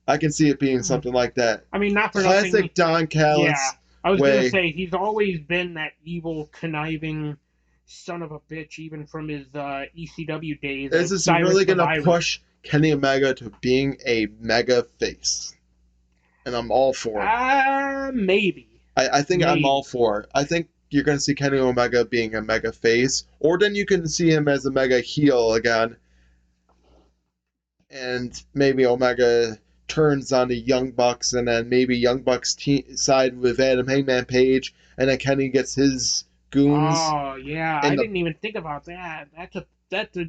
I can see it being something like that.
I mean, not for
classic
nothing.
Don Callis.
Yeah, I was going to say, he's always been that evil, conniving son of a bitch, even from his ECW days.
Is this really going to push Kenny Omega to being a mega face? and I'm all for it.
Maybe.
I think I'm all
Maybe.
for it. I think you're going to see Kenny Omega being a mega face, or then you can see him as a mega heel again, and maybe Omega turns on the Young Bucks, and then maybe Young Bucks side with Adam Hangman Page, and then Kenny gets his goons
Oh yeah,
in
I
the
didn't even think about that. That's a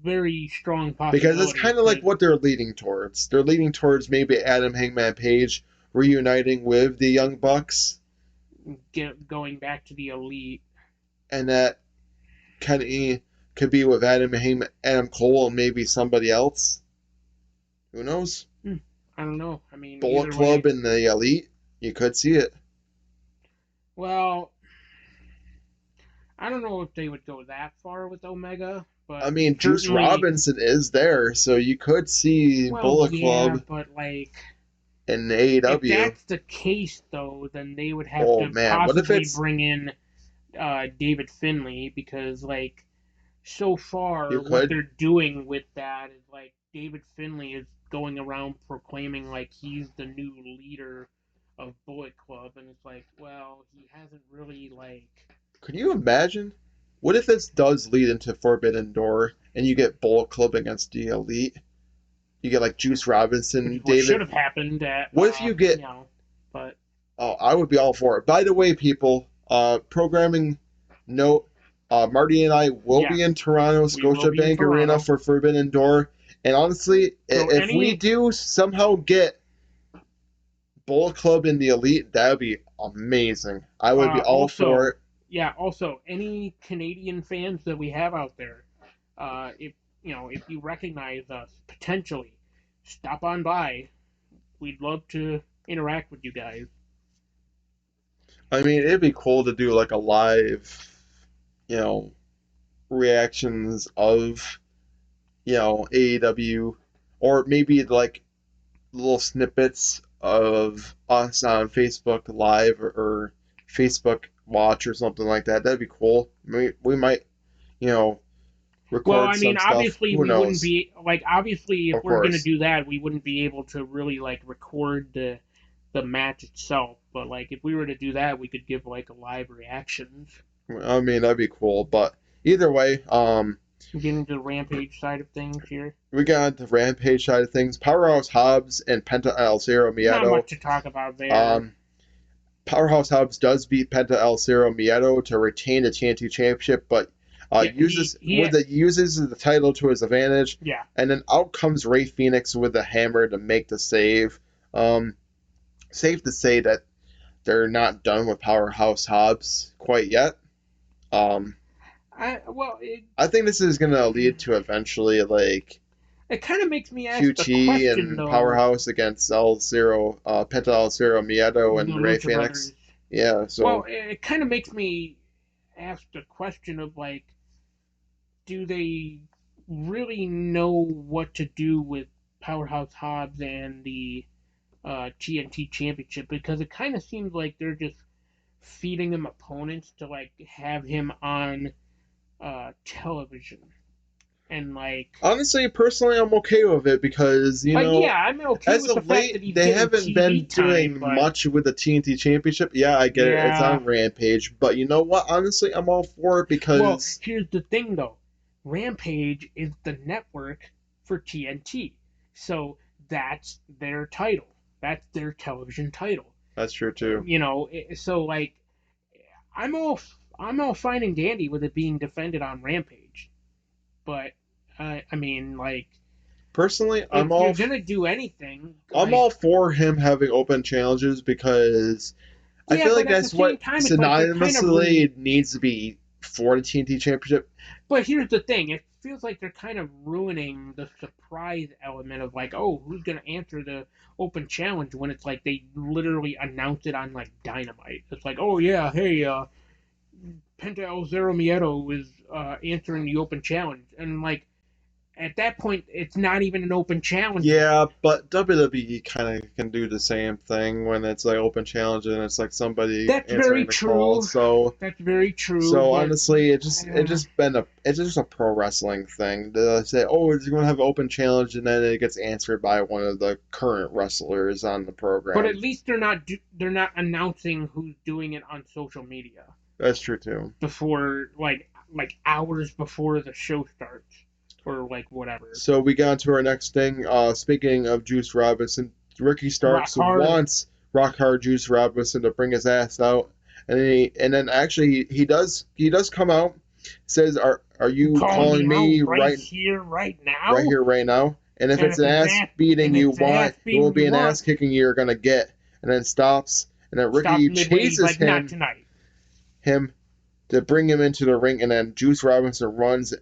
very strong
because it's
possibility.
kind of like what they're leading towards. They're leading towards maybe Adam Hangman Page reuniting with the Young Bucks,
Going back to the elite.
and that Kenny could be with Adam Cole, and maybe somebody else. Who knows?
I don't know. I mean,
Bullet
either
Club
way.
and the Elite. You could see it.
Well, I don't know if they would go that far with Omega,
I
but
mean, Juice
certainly.
Robinson is there, so you could see
Well,
Bullet
yeah,
Club
but like,
in
if
AEW.
that's the case, though, then they would have
Oh
to
man, what if
possibly
it's
bring in David Finlay because, like, so
you
far, what
could?
they're doing with that is like David Finlay is going around proclaiming like he's the new leader of Bullet Club, and it's like, well, he hasn't really like.
Could you imagine? What if this does lead into Forbidden Door and you get Bullet Club against the Elite? You get like Juice
Which
Robinson,
is what should
David.
have happened at,
What if you get?
but
Oh, I would be all for it. By the way, people, programming note: Marty and I will
yeah,
be in Toronto,
we will be in
Scotiabank Arena
Toronto.
for Forbidden Door. And honestly,
So
if we
any
do somehow get Bullet Club in the Elite, that would be amazing. I would be all for
also,
it.
yeah, also any Canadian fans that we have out there, if if you recognize us potentially, stop on by. We'd love to interact with you guys.
I mean, it'd be cool to do like a live, you know, reactions of, AEW, or maybe like little snippets of us on Facebook Live or Facebook Watch or something like that. That'd be cool. We might, you know,
Well,
record
I mean,
some stuff.
obviously
Who
we wouldn't
knows?
be like obviously if
Of
we're gonna
course.
do that, we wouldn't be able to really like record the match itself. But like if we were to do that, we could give like a live reactions.
I mean, that'd be cool. But either way,
Get into the Rampage side of things here.
we got the Rampage side of things. Powerhouse Hobbs and Penta El Zero
Not
Miedo.
much to talk about there.
Um, Powerhouse Hobbs does beat Penta El Zero Miedo to retain the TNT Championship, but
Yeah,
uses the title to his advantage,
yeah.
and then out comes Ray Phoenix with the hammer to make the save. Um, Safe to say that they're not done with Powerhouse Hobbs quite yet. Um,
Well,
I think this is gonna lead to eventually like
it kind of makes me ask the
QT
question
and
though.
Powerhouse against El Zero, Penta El Zero Miedo
The
and Ray
Lucha
Phoenix.
Brothers.
Yeah,
Well,
so
it kind of makes me ask the question of like, do they really know what to do with Powerhouse Hobbs and the TNT Championship? Because it kind of seems like they're just feeding him opponents to like have him on television and like.
honestly, personally, I'm okay with it because,
Yeah, I'm okay
as
with the
of
fact that
late,
he's
they
getting
haven't been
TV time,
doing
but
much with the TNT Championship. Yeah, I get it. It's
yeah.
on Rampage. But you know what? Honestly, I'm all for it
Well,
because.
here's the thing though. Rampage is the network for TNT. So that's their title. That's their television title.
That's true, too.
So like I'm all fine and dandy with it being defended on Rampage. But I mean like
Personally,
if you're going to do anything
I'm
like
all for him having open challenges because I
yeah,
feel
but
like
at the
that's
same
what
time it's like they're kind of
synonymously needs to be for the TNT Championship.
But here's the thing: it feels like they're kind of ruining the surprise element of like, oh, who's gonna answer the open challenge when it's like they literally announce it on like Dynamite. It's like, oh yeah, hey, Penta El Zero Miedo is answering the open challenge, and like at that point, it's not even an open challenge.
Yeah, but WWE kind of can do the same thing when it's like open challenge and it's like somebody
That's
answering
very
the call.
true. That's very true.
So
but,
honestly, it's just a pro wrestling thing to say, oh, we're going to have an open challenge, and then it gets answered by one of the current wrestlers on the program.
But at least they're not announcing who's doing it on social media.
That's true too.
Before like hours before the show starts, or like whatever.
So we got to our next thing. Speaking of Juice Robinson, Ricky Starks wants Rock Hard Juice Robinson to bring his ass out, and then actually he does come out, says, "Are you calling me
right here, right now?
Right here, right now? And if it's an ass beating you want, it will be an ass kicking you're gonna get." And then stops, and then Ricky chases him to bring him into the ring, and then Juice Robinson runs,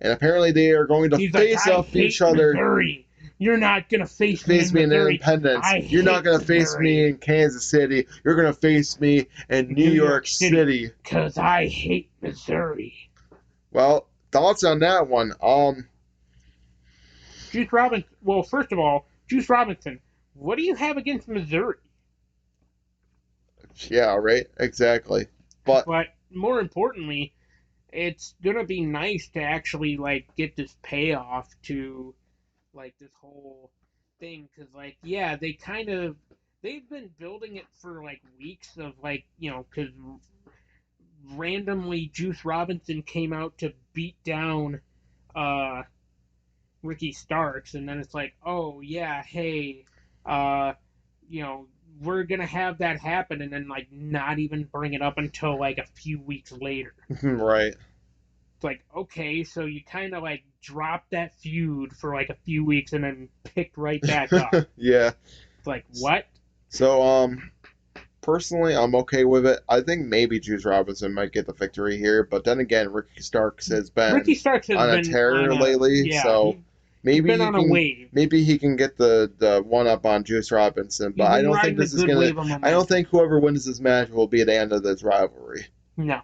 and apparently they are going to face off each other.
Missouri. You're not gonna face me in
Independence. You're not gonna face me in Kansas City. You're gonna face me in New York City.
Because I hate Missouri.
Well, thoughts on that one?
Juice Robinson. Well, first of all, Juice Robinson. What do you have against Missouri?
Yeah, right. Exactly. But
more importantly, it's gonna be nice to actually like get this payoff to like this whole thing, because like they've been building it for like weeks of like, you know, because randomly Juice Robinson came out to beat down Ricky Starks, and then it's like, oh yeah, hey, you know, we're gonna have that happen, and then like not even bring it up until like a few weeks later.
Right.
It's like, okay, so you kind of like dropped that feud for like a few weeks and then picked right back up.
Yeah.
It's like, what?
So personally, I'm okay with it. I think maybe Juice Robinson might get the victory here, but then again, Ricky Starks has been on a tear lately, so maybe
been on a wave.
Maybe he can get the one up on Juice Robinson, but I don't think this is gonna. I don't think whoever wins this match will be the end of this rivalry.
No.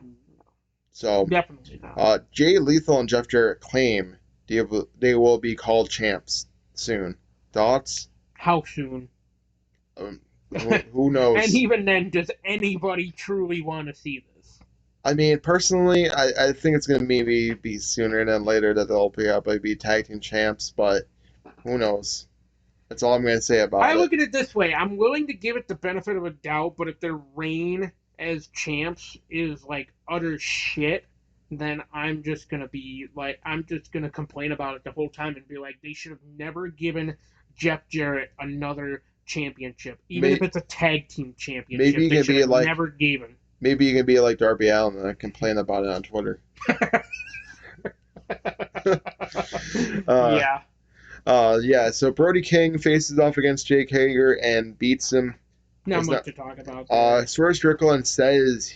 So
definitely not.
Jay Lethal and Jeff Jarrett claim they will be called champs soon. Thoughts?
How soon?
Who knows?
And even then, does anybody truly want to see this?
I mean, personally, I think it's going to maybe be sooner than later that they'll probably be tag team champs, but who knows? That's all I'm going to say about it.
I look at it this way. I'm willing to give it the benefit of a doubt, but if their reign as champs is like utter shit, then I'm just going to complain about it the whole time and be like, they should have never given Jeff Jarrett another championship, even if it's a tag team championship.
Maybe you can be like
never gave him.
Maybe you can be like Darby Allin and complain about it on Twitter. Yeah. So Brody King faces off against Jake Hager and beats him.
Not much to talk about.
Swerve Strickland says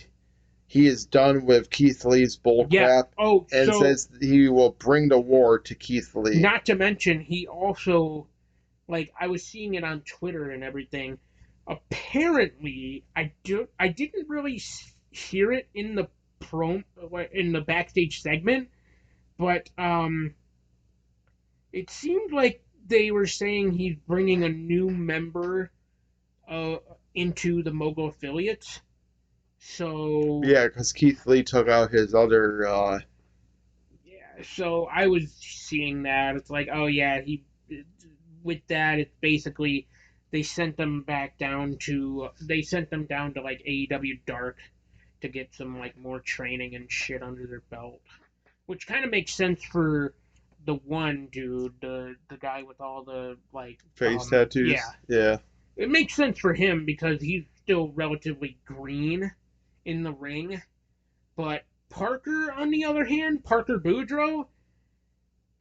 he is done with Keith Lee's bullcrap, and says he will bring the war to Keith Lee.
Not to mention, he also, like, I was seeing it on Twitter and everything. Apparently, I didn't really hear it in the backstage segment, but it seemed like they were saying he's bringing a new member into the Mogul affiliates. So
yeah, because Keith Lee took out his other.
So I was seeing that. It's like, oh yeah, with that, it's basically they sent them down to like AEW Dark to get some like more training and shit under their belt, which kind of makes sense for the one dude, the guy with all the like
face tattoos. Yeah.
It makes sense for him because he's still relatively green in the ring. But Parker, on the other hand, Parker Boudreaux,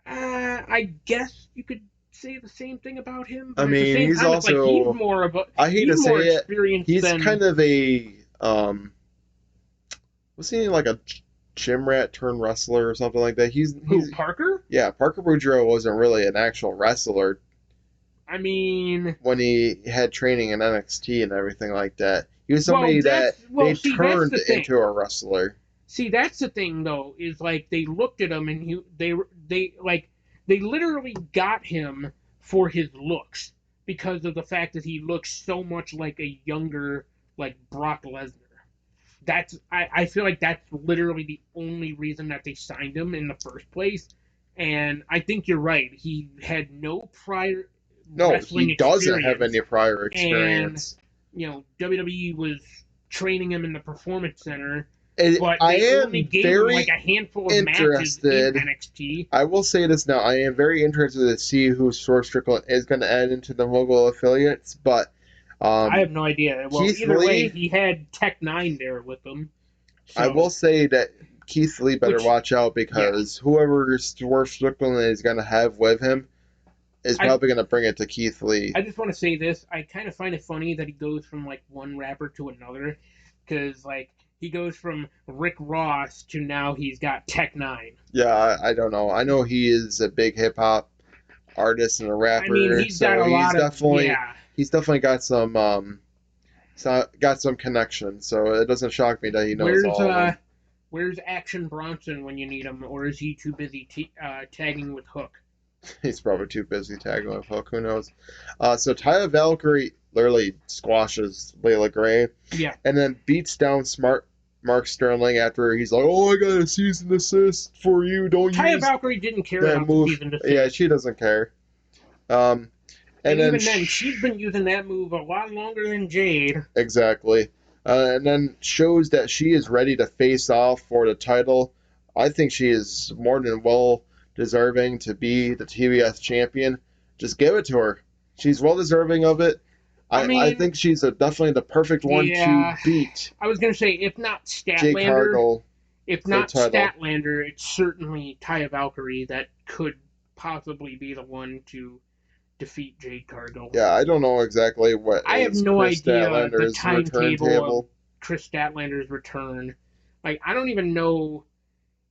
I guess you could say the same thing about him. But
I mean, he's
time,
also.
Like he's more of a.
I hate to say it. He's
than,
kind of a. Was he like a gym rat turned wrestler or something like that? He's
Parker?
Yeah, Parker Boudreaux wasn't really an actual wrestler.
I mean,
when he had training in NXT and everything like that, he was somebody that they turned into a wrestler.
See, that's the thing, though, is like they looked at him and they like They literally got him for his looks because of the fact that he looks so much like a younger, like Brock Lesnar. I feel like that's literally the only reason that they signed him in the first place. And I think you're right. He had no prior
No,
wrestling
he doesn't have
experience,
any prior
and
experience.
WWE was training him in the Performance Center, but
I
they only
am
gave him like
very
a handful of matches in
interested.
NXT.
I will say this now. I am very interested to see who Source Strickland is going to add into the Mogul affiliates, but
I have no idea. Well,
Keith
either way,
Lee,
he had Tech Nine there with him.
I will say that Keith Lee better watch out because whoever Source Strickland is going to have with him is probably going to bring it to Keith Lee.
I just want to say this. I kind of find it funny that he goes from like one rapper to another because like he goes from Rick Ross to now he's got Tech Nine.
Yeah, I don't know. I know he is a big hip hop artist and a rapper.
I mean, he's got a lot of
he's definitely got some connection. So it doesn't shock me that he knows all of them.
Where's Action Bronson when you need him, or is he too busy tagging with Hook?
He's probably too busy tagging with Hook. Who knows? So Taya Valkyrie literally squashes Layla Gray.
Yeah.
And then beats down Mark Sterling after he's like, "Oh, I got a cease and desist for you. Don't use."
Taya Valkyrie didn't care about the cease and desist.
Yeah, she doesn't care.
And then even then, she's been using that move a lot longer than Jade.
Exactly. And then shows that she is ready to face off for the title. I think she is more than well deserving to be the TBS champion. Just give it to her. She's well deserving of it. I think she's definitely the perfect one to beat.
I was going to say, if not Statlander, it's certainly Taya Valkyrie that could possibly be the one to defeat Jade Cargill.
Yeah, I don't know exactly what.
I have no idea the timetable of Chris Statlander's return. Like, I don't even know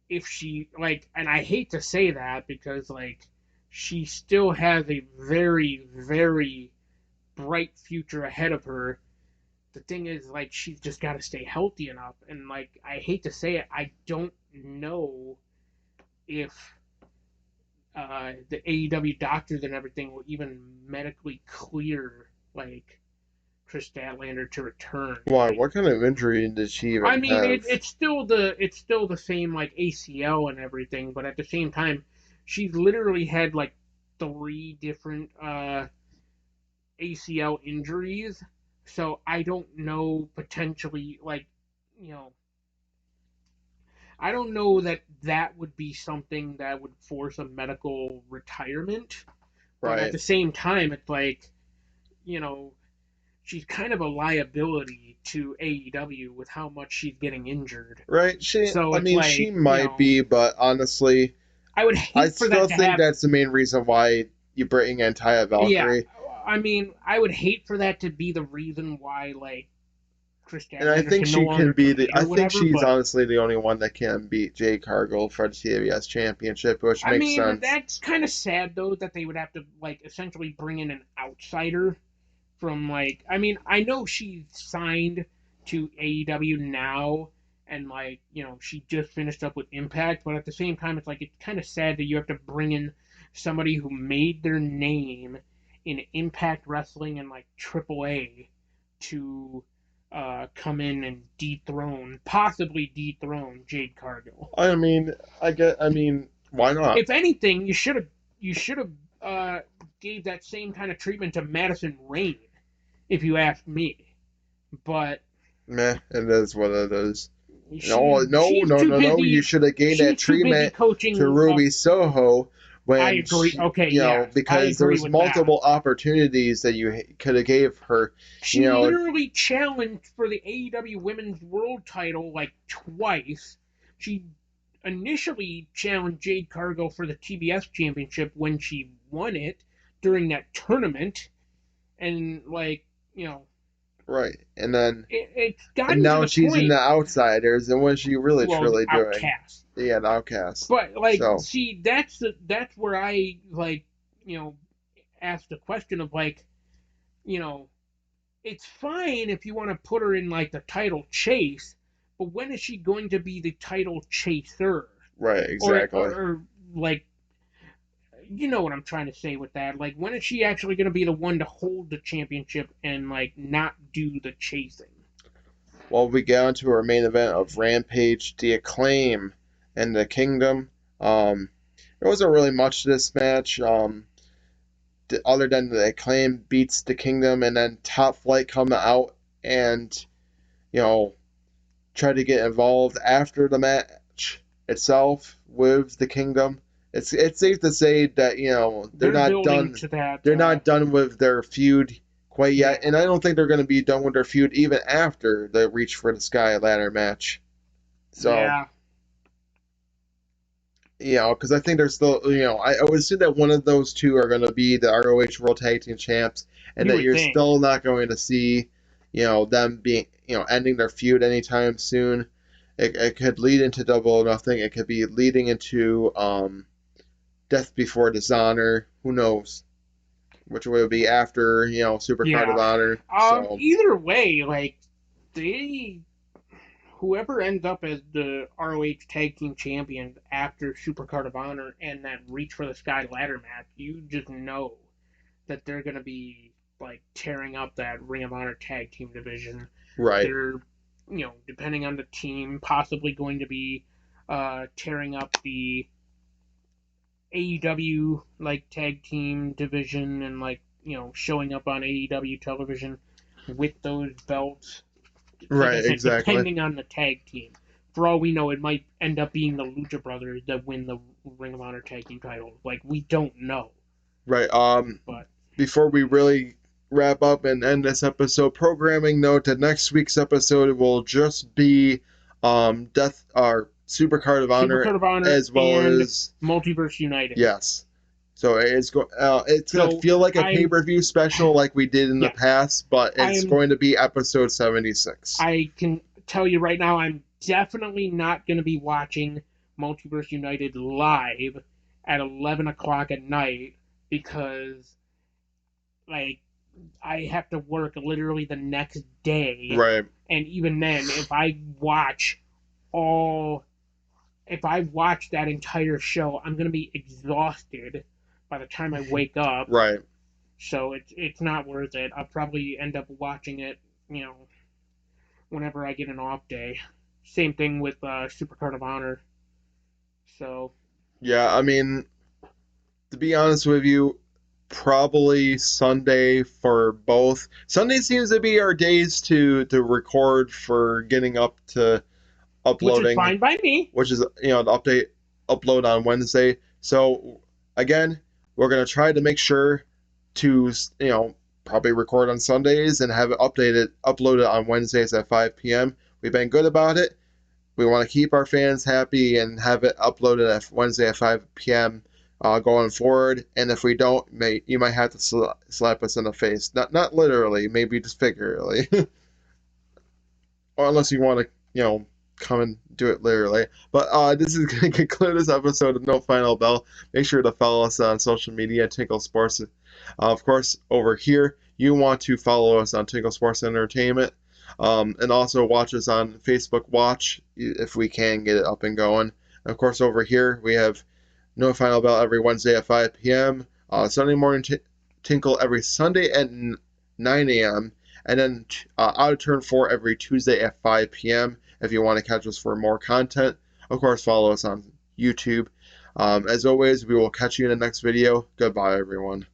if she and I hate to say that because she still has a very, very bright future ahead of her. The thing is, she's just got to stay healthy enough, and I hate to say it, I don't know if the AEW doctors and everything will even medically clear Chris Statlander to return.
Why? What kind of injury did she even have?
I mean, it's still the same ACL and everything, but at the same time, she's literally had 3 different ACL injuries. So I don't know potentially I don't know that would be something that would force a medical retirement. But at the same time, it's she's kind of a liability to AEW with how much she's getting injured.
Right. She might be, but honestly,
I still
think that's the main reason why you bring in Taya Valkyrie.
Yeah, I mean, I would hate for that to be the reason why Chris Statlander.
And I think she can be she's honestly the only one that can beat Jade Cargill for the TBS championship, which makes sense.
That's kind of sad though that they would have to essentially bring in an outsider from I know she's signed to AEW now and she just finished up with Impact, but at the same time it's kind of sad that you have to bring in somebody who made their name in Impact Wrestling and AAA to come in and possibly dethrone Jade Cargill.
I mean, why not?
If anything, you should have gave that same kind of treatment to Madison Rayne, if you ask me. But
meh, it is what it is. No. You should have gave that treatment to Ruby Soho. When
I agree.
Because there was multiple opportunities that you could have gave her.
She literally challenged for the AEW Women's World Title twice. She initially challenged Jade Cargill for the TBS Championship when she won it during that tournament, and
Right, and then
it's gotten
now
to the
she's
point,
in the Outsiders, and what's she really truly doing?
Outcast.
Yeah, the Outcast.
But see, that's where I ask the question of it's fine if you want to put her in the title chase, but when is she going to be the title chaser?
Right, exactly.
Or you know what I'm trying to say with that. Like, when is she actually going to be the one to hold the championship and, like, not do the chasing?
Well, we get on to our main event of Rampage, the Acclaim, and the Kingdom. There wasn't really much to this match, other than the Acclaim beats the Kingdom, and then Top Flight come out and, you know, try to get involved after the match itself with the Kingdom. It's safe to say that, you know, they're not
building
done.
to that.
They're not done with their feud quite yet,
Yeah.
and I don't think they're going to be done with their feud even after the Reach for the Sky ladder match. So,
Yeah.
you know, because I think they're still, you know, I would assume that one of those two are going to be the ROH World Tag Team Champs, and
You
that
would
you're
think.
still not going to see, you know, them being, you know, ending their feud anytime soon. It could lead into Double or Nothing. It could be leading into Death Before Dishonor. Who knows? Which would be after, you know, Super Card of
Yeah.
Honor. So,
Either way, like, they. Whoever ends up as the ROH Tag Team Champions after Supercard of Honor and that Reach for the Sky ladder match, you just know that they're going to be, like, tearing up that Ring of Honor Tag Team division.
right.
They're, depending on the team, possibly going to be tearing up the AEW, like, tag team division and, like, showing up on AEW television with those belts. Like I
Right,
said,
exactly.
depending on the tag team. For all we know, it might end up being the Lucha Brothers that win the Ring of Honor tag team titles. Like, we don't know.
Right.
But
Before we really wrap up and end this episode, programming note that next week's episode will just be Death or Super Card of Honor
Supercard of Honor
as well
and
as
Multiverse United.
yes. So it's gonna
So
feel like a
I'm
pay-per-view special like we did in the
yes,
past, but it's
I'm
going to be episode 76.
I can tell you right now, I'm definitely not going to be watching Multiverse United live at 11 o'clock at night because, like, I have to work literally the next day.
Right.
And even then, all, if I watch that entire show, I'm going to be exhausted by the time I wake up.
Right.
So it's not worth it. I'll probably end up watching it, whenever I get an off day. Same thing with Supercard of Honor. So
Yeah, I mean, to be honest with you, probably Sunday for both. Sunday seems to be our days to record for getting up to
which is
uploading,
fine by me.
which is the upload on Wednesday. So again, we're gonna try to make sure to probably record on Sundays and have it uploaded on Wednesdays at 5 p.m. We've been good about it. We want to keep our fans happy and have it uploaded at Wednesday at 5 p.m. Going forward. And if we don't, you might have to slap us in the face. Not literally, maybe just figuratively. Or unless you want to, come and do it literally. But this is going to conclude this episode of No Final Bell. Make sure to follow us on social media, Tinkle Sports. Of course, over here, you want to follow us on Tinkle Sports Entertainment. And also watch us on Facebook Watch if we can get it up and going. And of course, over here, we have No Final Bell every Wednesday at 5 p.m. Sunday morning Tinkle every Sunday at 9 a.m. And then Out of Turn 4 every Tuesday at 5 p.m. if you want to catch us for more content. Of course, follow us on YouTube. As always, we will catch you in the next video. Goodbye, everyone.